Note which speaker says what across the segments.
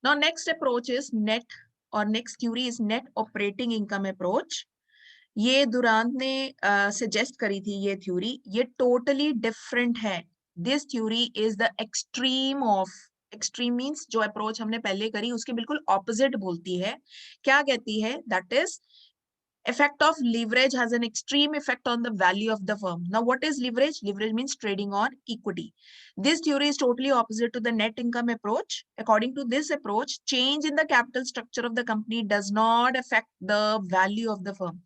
Speaker 1: Now next approach is net, और next theory is net operating income approach. ये Durand ने suggest करी थी ये थ्योरी, ये टोटली डिफरेंट है। This theory is the extreme of, extreme means जो अप्रोच हमने पहले करी उसके बिल्कुल ऑपोजिट बोलती है। क्या कहती है? That is effect of leverage has an extreme effect on the value of the firm. Now what is leverage? Leverage means trading on equity. This theory is totally opposite to the net income approach. According to this approach, change in the capital structure of the company does not affect the value of the firm.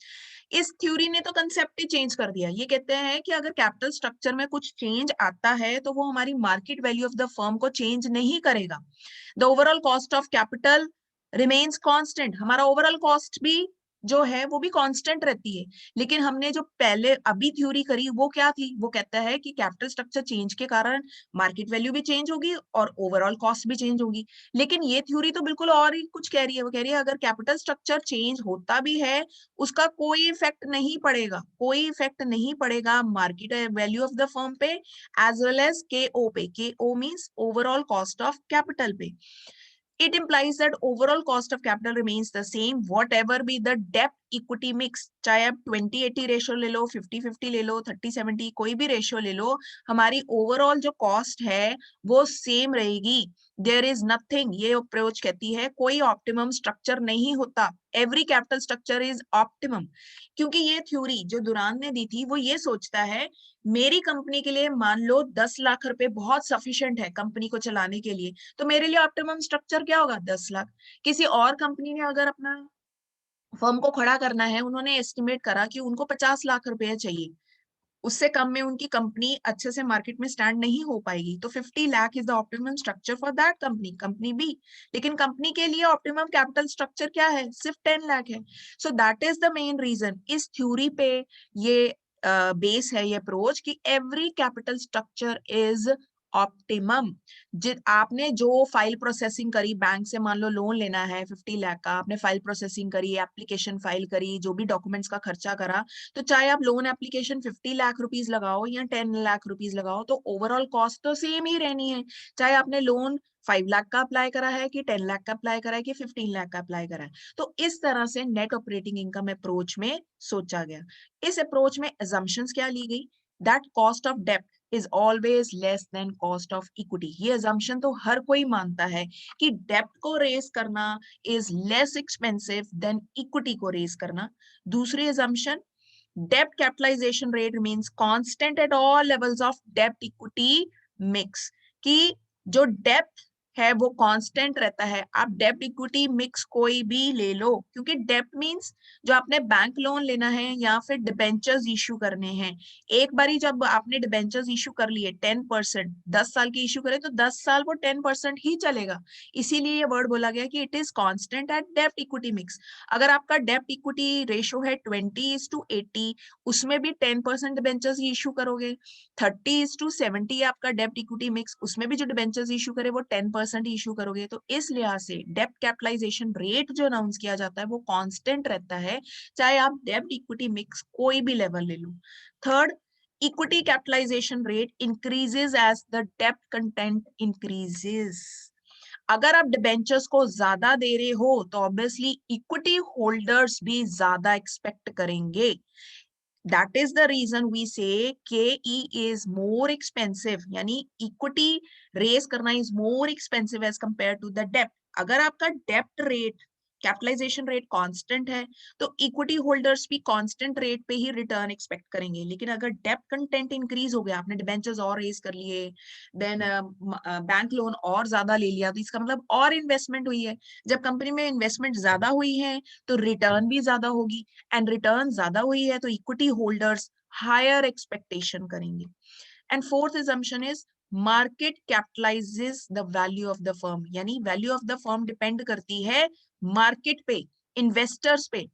Speaker 1: इस theory ने तो concept ही change कर दिया। ये कहते हैं कि अगर कैपिटल स्ट्रक्चर में कुछ चेंज आता है तो वो हमारी market value of the firm को चेंज नहीं करेगा। The overall cost of capital remains constant, हमारा ओवरऑल कॉस्ट भी जो है वो भी कांस्टेंट रहती है। लेकिन हमने जो पहले अभी थ्योरी करी वो क्या थी? वो कहता है कि कैपिटल स्ट्रक्चर चेंज के कारण मार्केट वैल्यू भी चेंज होगी और ओवरऑल कॉस्ट भी चेंज होगी। लेकिन ये थ्योरी तो बिल्कुल और ही कुछ कह रही है। वो कह रही है अगर कैपिटल स्ट्रक्चर चेंज होता भी है उसका कोई इफेक्ट नहीं पड़ेगा, कोई इफेक्ट नहीं पड़ेगा market value of the firm पे as well as K O पे। K O means overall cost of capital पे। It implies that overall cost of capital remains the same whatever be the debt equity mix। चाहे आप 20-80 ratio ले लो, 50-50 ले लो, 30-70 कोई भी ratio ले लो, हमारी ओवरऑल जो कॉस्ट है वो सेम रहेगी। देयर इज नथिंग, ये अप्रोच कहती है कोई ऑप्टिमम स्ट्रक्चर नहीं होता। Every capital structure is optimum. क्योंकि ये थ्योरी जो दुरान ने दी थी वो ये सोचता है मेरी कंपनी के लिए मान लो 10 लाख रुपए बहुत सफिशिएंट है कंपनी को चलाने के लिए, तो मेरे लिए ऑप्टिमम स्ट्रक्चर क्या होगा? 10 लाख। किसी और कंपनी ने अगर अपना फर्म को खड़ा करना है, उन्होंने एस्टिमेट करा कि उनको 50 लाख रुपए चाहिए, उससे कम में उनकी कंपनी अच्छे से मार्केट में स्टैंड नहीं हो पाएगी, तो 50 lakh is the optimum structure for that company, company B. लेकिन कंपनी के लिए ऑप्टिमम कैपिटल स्ट्रक्चर क्या है? सिर्फ 10 लाख है। So that is the main reason. इस थ्योरी पे ये बेस है, ये अप्रोच कि every capital structure is optimum. आपने जो फाइल प्रोसेसिंग करी, बैंक से मान लो लोन लेना है 50 लाख का, आपने फाइल प्रोसेसिंग करी, एप्लीकेशन फाइल करी, जो भी डॉक्यूमेंट्स का खर्चा करा, तो चाहे आप लोन एप्लीकेशन 50 लाख रुपीज लगाओ या 10 लाख रुपीज लगाओ तो ओवरऑल कॉस्ट तो सेम ही रहनी है। चाहे आपने लोन 5 लाख का अप्लाई करा है कि 10 लाख का अप्लाई करा है कि 15 लाख का अप्लाई करा है। तो इस तरह से नेट ऑपरेटिंग इनकम अप्रोच में सोचा गया। इस अप्रोच में assumptions क्या ली गई? दैट कॉस्ट ऑफ डेप्ट is always less than cost of equity. ये assumption तो हर कोई मानता है कि डेप्ट को रेज करना is less expensive than equity को रेज करना। दूसरी assumption, debt capitalization rate remains constant at all levels of debt equity mix। कि जो डेप्थ है वो कांस्टेंट रहता है। आप डेप्ट इक्विटी मिक्स कोई भी ले लो, क्योंकि डेप्ट मींस जो आपने बैंक लोन लेना है या फिर डिबेंचर्स इश्यू करने हैं, एक बारी जब आपने डिबेंचर्स इश्यू कर लिए 10%, 10 साल की इश्यू करे तो 10 साल वो 10% ही चलेगा। इसीलिए ये वर्ड बोला गया कि इट इज कांस्टेंट एट डेप्ट इक्विटी मिक्स। अगर आपका डेप्ट इक्विटी रेशियो है 20:80, उसमें भी 10% डिबेंचर्स इश्यू करोगे। 30:70 आपका डेप्ट इक्विटी मिक्स, उसमें भी जो डिबेंचर्स इश्यू करे वो 10% इश्यू करोगे। तो इस लिहाज से डेप्ट कैपिटलाइजेशन रेट जो अनाउंस किया जाता है वो कांस्टेंट रहता है, चाहे आप डेप्ट इक्विटी मिक्स कोई भी लेवल ले लो। Third, equity capitalisation rate increases as the डेप्ट कंटेंट इंक्रीजेस। अगर आप डिबेंचर्स को ज्यादा दे रहे हो तो ऑब्वियसली इक्विटी होल्डर्स भी ज्यादा एक्सपेक्ट करेंगे। That is the reason we say KE is more expensive, यानी इक्विटी रेज करना is more expensive as compared to the डेप्ट। अगर आपका डेप्ट रेट, कैपिटलाइजेशन रेट कांस्टेंट है तो इक्विटी होल्डर्स भी कांस्टेंट रेट पे ही रिटर्न एक्सपेक्ट करेंगे। लेकिन अगर डेप्ट कंटेंट इंक्रीज हो गया, आपने डिबेंचर्स और रेज कर लिए, देन बैंक लोन और ज्यादा ले लिया, तो इसका मतलब और इन्वेस्टमेंट हुई है। जब कंपनी में इन्वेस्टमेंट ज्यादा हुई है तो रिटर्न भी ज्यादा होगी, एंड रिटर्न ज्यादा हुई है तो इक्विटी होल्डर्स हायर एक्सपेक्टेशन करेंगे। And fourth assumption is market capitalises the value of the firm, यानी value of the firm depend करती है मार्केट पे, इन्वेस्टर्स पे,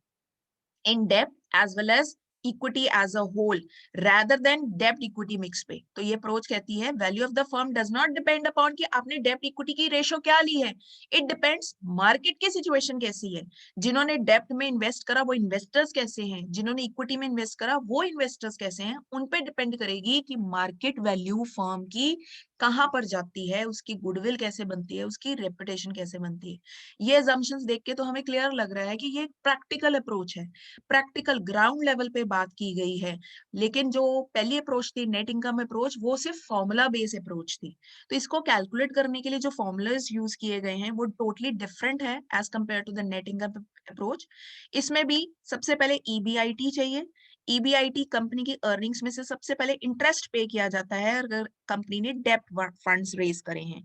Speaker 1: in debt as well as equity as a whole rather than debt equity mix पे। तो ये approach कहती है value of the firm does not depend upon कि आपने डेप्ट इक्विटी की रेशो क्या ली है। इट डिपेंड्स मार्केट की सिचुएशन कैसी है, जिन्होंने डेप्ट में इन्वेस्ट करा वो इन्वेस्टर्स कैसे हैं, जिन्होंने इक्विटी में इन्वेस्ट करा वो इन्वेस्टर्स कैसे हैं, उन पे डिपेंड करेगी कि मार्केट वैल्यू फर्म की कहाँ पर जाती है, उसकी गुडविल कैसे बनती है, उसकी रेपुटेशन कैसे बनती है। ये assumptions देख के तो हमें क्लियर लग रहा है कि ये प्रैक्टिकल अप्रोच है, प्रैक्टिकल ग्राउंड लेवल पे बात की गई है। लेकिन जो पहली अप्रोच थी नेट इनकम अप्रोच, वो सिर्फ फॉर्मूला बेस्ड अप्रोच थी। तो इसको कैलकुलेट करने के लिए जो फॉर्मूलाज यूज किए गए हैं वो टोटली डिफरेंट है as compare to the net income approach. इसमें भी सबसे पहले ईबीआईटी चाहिए। ईबीआईटी कंपनी की अर्निंग्स में से सबसे पहले इंटरेस्ट पे किया जाता है अगर कंपनी ने डेप्ट फंड्स रेज करे हैं।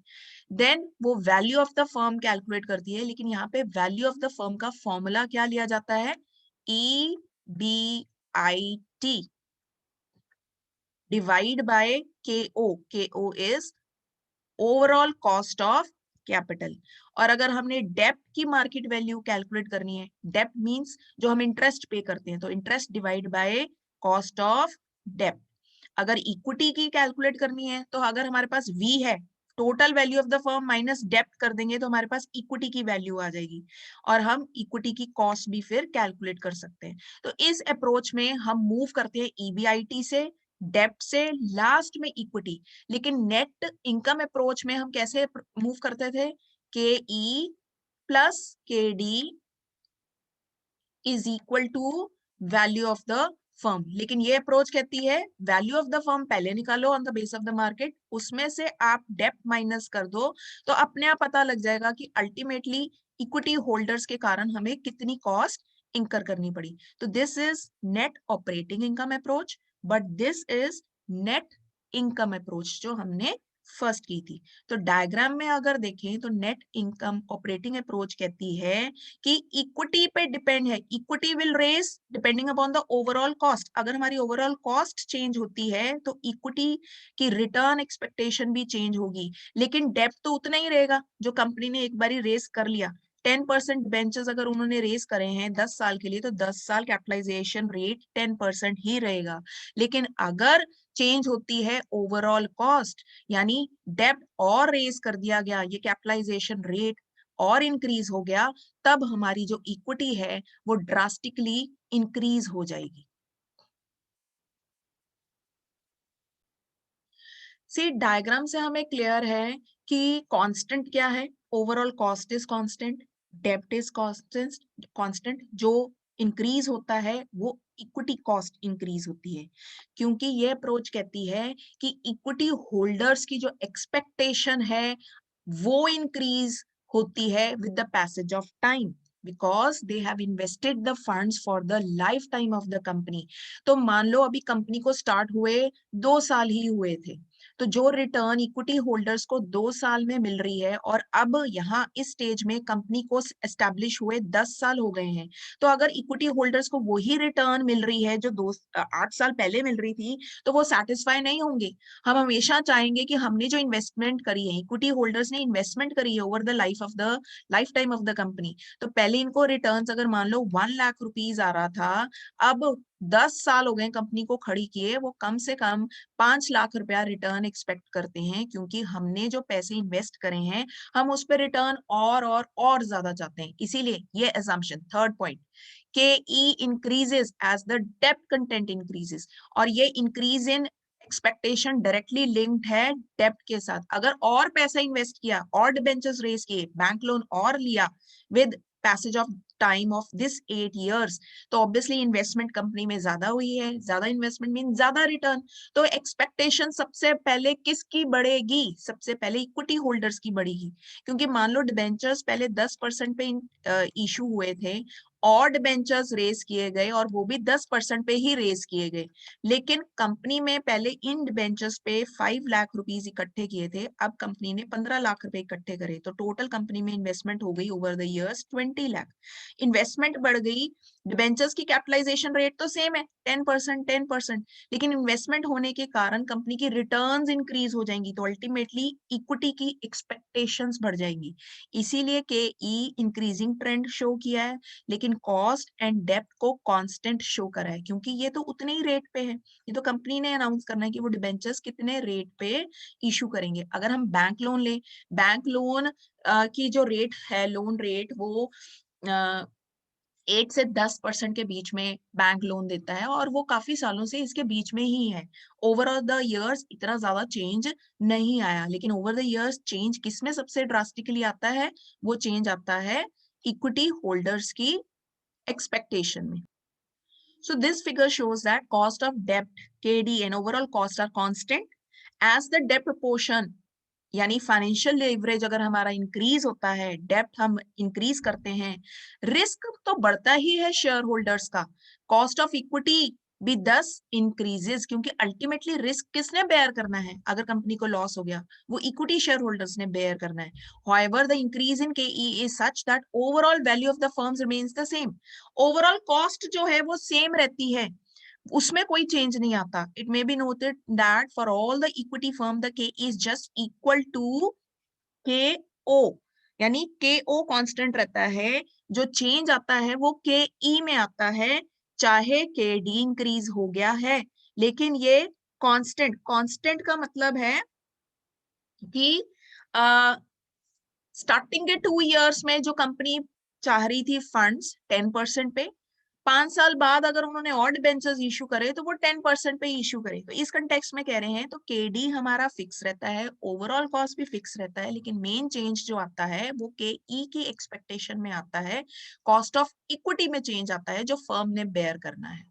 Speaker 1: देन वो value of the firm calculate करती है, लेकिन यहाँ पे वैल्यू ऑफ द फर्म का फॉर्मूला क्या लिया जाता है, E B I T divide by K O is overall cost of capital. और अगर हमने डेप्ट की मार्केट वैल्यू कैलकुलेट करनी है, डेप्ट मींस जो हम इंटरेस्ट पे करते हैं, तो interest divide by cost of डेप्ट। अगर इक्विटी की कैलकुलेट करनी है, तो अगर हमारे पास वी है, total value of the firm minus डेप्ट कर देंगे तो हमारे पास इक्विटी की वैल्यू आ जाएगी, और हम इक्विटी की कॉस्ट भी फिर कैलकुलेट कर सकते हैं। तो इस अप्रोच में हम मूव करते हैं ईबीआईटी से, डेप्ट से, लास्ट में इक्विटी। लेकिन नेट इनकम अप्रोच में हम कैसे मूव करते थे, K E plus K D is equal to value of the firm. लेकिन ये अप्रोच कहती है वैल्यू ऑफ द फर्म पहले निकालो on the base of the market, उसमें से आप डेप्ट माइनस कर दो, तो अपने आप पता लग जाएगा कि अल्टीमेटली इक्विटी होल्डर्स के कारण हमें कितनी कॉस्ट इंकर करनी पड़ी। तो this is net operating income approach, but this is net income approach जो हमने फर्स्ट की थी। तो डायग्राम में अगर देखें तो नेट इनकम ऑपरेटिंग अप्रोच कहती है कि इक्विटी पे डिपेंड है, equity will raise depending upon the overall cost. अगर हमारी ओवरऑल कॉस्ट चेंज होती है तो इक्विटी की रिटर्न एक्सपेक्टेशन भी चेंज होगी, लेकिन डेप्ट तो उतना ही रहेगा जो कंपनी ने एक बारी रेज कर लिया। 10% बेंचेस अगर उन्होंने रेज करे हैं 10 साल के लिए, तो 10 साल कैपिटलाइजेशन रेट 10% ही रहेगा। लेकिन अगर चेंज होती है ओवरऑल कॉस्ट, यानी डेप्ट और रेज कर दिया गया, ये कैपिटलाइजेशन रेट और इंक्रीज हो गया, तब हमारी जो इक्विटी है वो ड्रास्टिकली इंक्रीज हो जाएगी। सी डायग्राम से हमें क्लियर है कि कांस्टेंट क्या है, ओवरऑल कॉस्ट इज कांस्टेंट, डेब्ट इज कांस्टेंट, कांस्टेंट जो इंक्रीज होता है वो इक्विटी कॉस्ट इंक्रीज होती है, क्योंकि ये अप्रोच कहती है कि इक्विटी होल्डर्स की जो एक्सपेक्टेशन है वो इंक्रीज होती है with the passage of time, because they have invested the funds for the life time of the company. तो मान लो अभी कंपनी को स्टार्ट हुए 2 साल ही हुए थे, तो जो रिटर्न इक्विटी होल्डर्स को 2 साल में मिल रही है, और अब यहाँ इस स्टेज में कंपनी को एस्टेब्लिश हुए 10 साल हो गए हैं, तो अगर इक्विटी होल्डर्स को वही रिटर्न मिल रही है जो 8 साल पहले मिल रही थी, तो वो सेटिस्फाई नहीं होंगे। हम हमेशा चाहेंगे कि हमने जो इन्वेस्टमेंट करी है, इक्विटी होल्डर्स ने इन्वेस्टमेंट करी है over the life time of the company, तो पहले इनको रिटर्न्स अगर मान लो 1 लाख रुपीज आ रहा था, अब 10 साल हो गए कंपनी को खड़ी किए, वो कम से कम 5 लाख रुपया रिटर्न एक्सपेक्ट करते हैं, क्योंकि हमने जो पैसे इन्वेस्ट करे हैं हम उस पर रिटर्न और ज्यादा चाहते हैं। इसीलिए ये assumption third point, K E increases as the डेप्ट कंटेंट इंक्रीजेस, और ये increase in expectation directly linked है डेप्ट के साथ। अगर और पैसा इन्वेस्ट किया और डिबेंचर्स रेज किए, बैंक लोन और लिया with passage of time of this 8 years, तो ऑब्वियसली इन्वेस्टमेंट कंपनी में ज्यादा हुई है, ज्यादा इन्वेस्टमेंट मीन ज्यादा रिटर्न। तो एक्सपेक्टेशन सबसे पहले किसकी बढ़ेगी, सबसे पहले इक्विटी होल्डर्स की बढ़ेगी, क्योंकि मान लो डिबेंचर्स पहले 10% पे इशू हुए थे, और डिबेंचर्स रेज किए गए और वो भी 10% पे ही रेज किए गए, लेकिन कंपनी में पहले इन डिबेंचर्स पे 5 लाख रुपीज इकट्ठे किए थे, अब कंपनी ने 15 लाख रुपए इकट्ठे करे, तो टोटल कंपनी में इन्वेस्टमेंट हो गई over the years 20 lakh. Investment बढ़ गई, डिबेंचर्स की कैपिटलाइजेशन रेट तो सेम है 10%, लेकिन इन्वेस्टमेंट होने के कारण कंपनी की रिटर्न्स इंक्रीज हो जाएंगी, तो अल्टीमेटली इक्विटी की एक्सपेक्टेशंस बढ़ जाएंगी। इसीलिए के ई इंक्रीजिंग ट्रेंड शो किया है, लेकिन कॉस्ट एंड डेप्ट को कांस्टेंट शो करा है, क्योंकि ये तो उतने ही रेट पे है। ये तो कंपनी ने अनाउंस करना है कि वो डिबेंचर्स कितने रेट पे इशू करेंगे। अगर हम बैंक लोन ले, बैंक लोन की जो रेट है, लोन रेट वो 8 से 10% के बीच में बैंक लोन देता है और वो काफी सालों से इसके बीच में ही है। ओवरऑल द इयर्स इतना ज्यादा चेंज नहीं आया, लेकिन ओवर द इयर्स चेंज किसमें सबसे ड्रास्टिकली आता है? वो चेंज आता है इक्विटी होल्डर्स की एक्सपेक्टेशन में। So this figure shows that cost of debt, KD and overall cost are constant as the debt proportion, यानी फाइनेंशियल लेवरेज अगर हमारा इंक्रीज होता है, डेप्ट हम इंक्रीज करते हैं, रिस्क तो बढ़ता ही है शेयर होल्डर्स का। कॉस्ट ऑफ इक्विटी भी 10 इंक्रीजेस, क्योंकि अल्टीमेटली रिस्क किसने बेयर करना है? अगर कंपनी को लॉस हो गया, वो इक्विटी शेयर होल्डर्स ने बेयर करना है। However, the increase in KE is such that overall value of the firms remains the same. Overall cost जो है वो सेम रहती है, उसमें कोई चेंज नहीं आता। It may be noted that for all the equity firm the के इज जस्ट इक्वल टू के ओ, यानी के ओ कांस्टेंट रहता है, जो चेंज आता है वो के ई में आता है, चाहे के डी इंक्रीज हो गया है, लेकिन ये कांस्टेंट, कांस्टेंट का मतलब है कि स्टार्टिंग के 2 इयर्स में जो कंपनी चाह रही थी फंड्स 10% पे, 5 साल बाद अगर उन्होंने और डिबेंचर्स इशू करे तो वो 10% पे इशू करे। तो इस कंटेक्स्ट में कह रहे हैं तो केडी हमारा फिक्स रहता है, ओवरऑल कॉस्ट भी फिक्स रहता है, लेकिन मेन चेंज जो आता है वो के ई की एक्सपेक्टेशन में आता है, कॉस्ट ऑफ इक्विटी में चेंज आता है जो फर्म ने बेयर करना है।